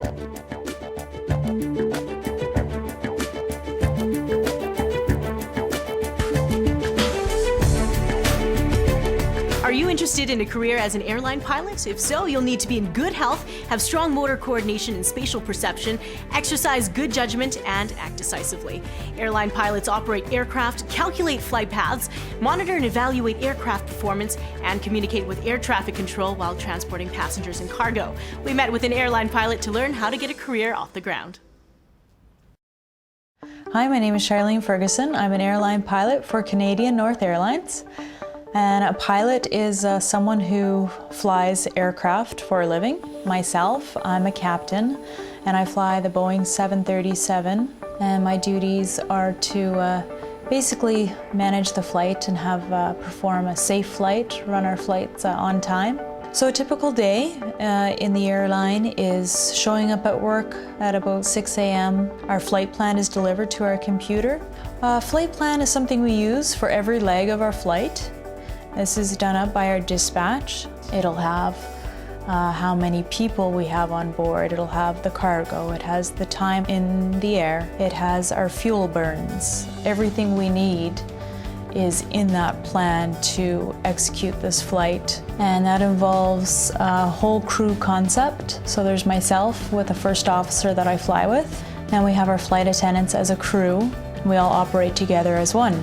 Are you interested in a career as an airline pilot? If so, you'll need to be in good health, have strong motor coordination and spatial perception, exercise good judgment, and act decisively. Airline pilots operate aircraft, calculate flight paths, monitor and evaluate aircraft performance, and communicate with air traffic control while transporting passengers and cargo. We met with an airline pilot to learn how to get a career off the ground. Hi, my name is Charlene Ferguson. I'm an airline pilot for Canadian North Airlines. And a pilot is someone who flies aircraft for a living. Myself, I'm a captain, and I fly the Boeing 737. And my duties are to basically manage the flight and perform a safe flight, run our flights on time. So a typical day in the airline is showing up at work at about 6 a.m. Our flight plan is delivered to our computer. Flight plan is something we use for every leg of our flight. This is done up by our dispatch. It'll have how many people we have on board. It'll have the cargo. It has the time in the air. It has our fuel burns. Everything we need is in that plan to execute this flight. And that involves a whole crew concept. So there's myself with a first officer that I fly with. And we have our flight attendants as a crew. We all operate together as one.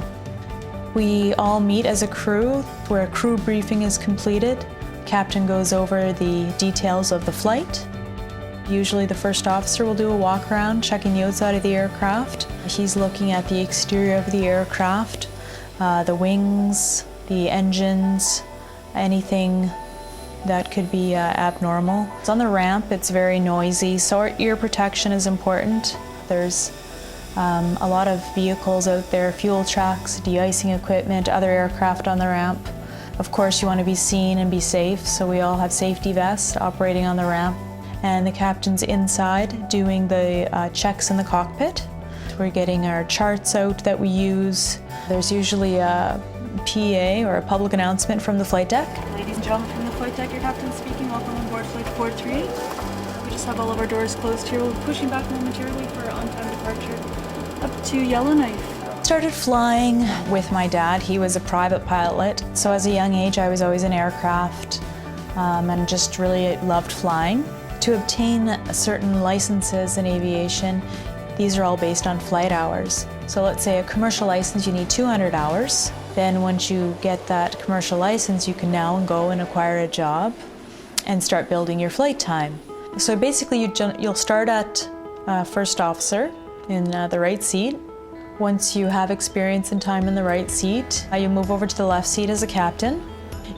We all meet as a crew where a crew briefing is completed. Captain goes over the details of the flight. Usually the first officer will do a walk around, checking the outside of the aircraft. He's looking at the exterior of the aircraft, the wings, the engines, anything that could be abnormal. It's on the ramp, it's very noisy, so our ear protection is important. There's a lot of vehicles out there, fuel trucks, de-icing equipment, other aircraft on the ramp. Of course, you want to be seen and be safe, so we all have safety vests operating on the ramp. And the captain's inside doing the checks in the cockpit. We're getting our charts out that we use. There's usually a PA or a public announcement from the flight deck. Ladies and gentlemen from the flight deck, your captain speaking. Welcome on board Flight 438. We just have all of our doors closed here. We'll be pushing back momentarily for on-time departure up to Yellowknife. Started flying with my dad. He was a private pilot, so as a young age I was always in aircraft and just really loved flying. To obtain certain licenses in aviation, these are all based on flight hours. So let's say a commercial license, you need 200 hours. Then once you get that commercial license, you can now go and acquire a job and start building your flight time. So basically you'll start at first officer in the right seat. Once you have experience and time in the right seat, you move over to the left seat as a captain.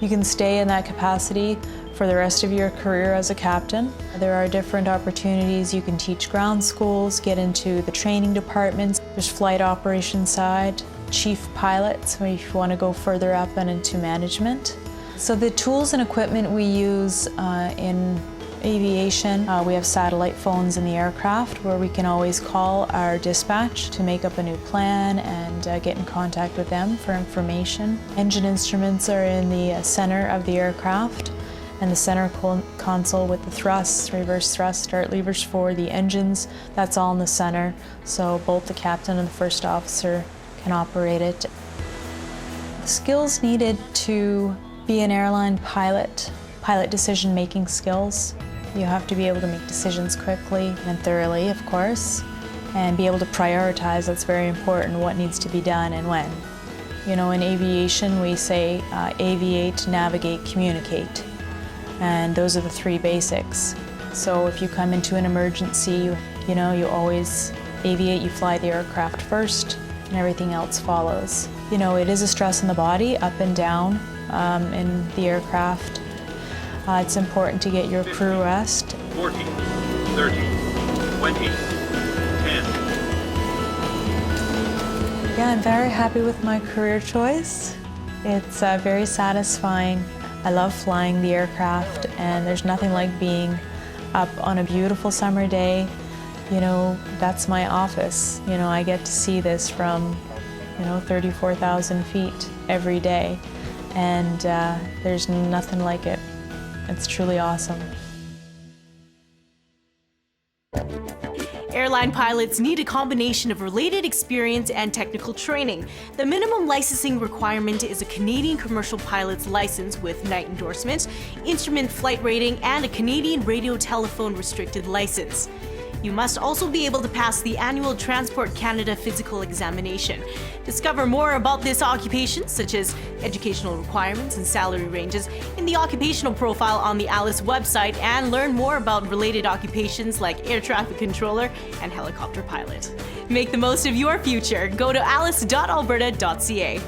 You can stay in that capacity for the rest of your career as a captain. There are different opportunities. You can teach ground schools, get into the training departments. There's flight operations side, chief pilots, if you want to go further up and into management. So the tools and equipment we use in aviation, we have satellite phones in the aircraft where we can always call our dispatch to make up a new plan and get in contact with them for information. Engine instruments are in the center of the aircraft, and the center console with the thrusts, reverse thrust, start levers for the engines, that's all in the center, so both the captain and the first officer can operate it. The skills needed to be an airline pilot decision-making skills. You have to be able to make decisions quickly and thoroughly, of course, and be able to prioritize. That's very important, what needs to be done and when. You know, in aviation we say aviate, navigate, communicate. And those are the three basics. So if you come into an emergency, you always aviate, you fly the aircraft first, and everything else follows. You know, it is a stress on the body, up and down in the aircraft. It's important to get your crew rest. 40, 30, 20, 10. Yeah, I'm very happy with my career choice. It's very satisfying. I love flying the aircraft, and there's nothing like being up on a beautiful summer day. You know, that's my office. You know, I get to see this from, 34,000 feet every day, and there's nothing like it. It's truly awesome. Airline pilots need a combination of related experience and technical training. The minimum licensing requirement is a Canadian commercial pilot's license with night endorsement, instrument flight rating, and a Canadian radio telephone restricted license. You must also be able to pass the annual Transport Canada physical examination. Discover more about this occupation, such as educational requirements and salary ranges, in the occupational profile on the ALICE website, and learn more about related occupations like air traffic controller and helicopter pilot. Make the most of your future. Go to alice.alberta.ca.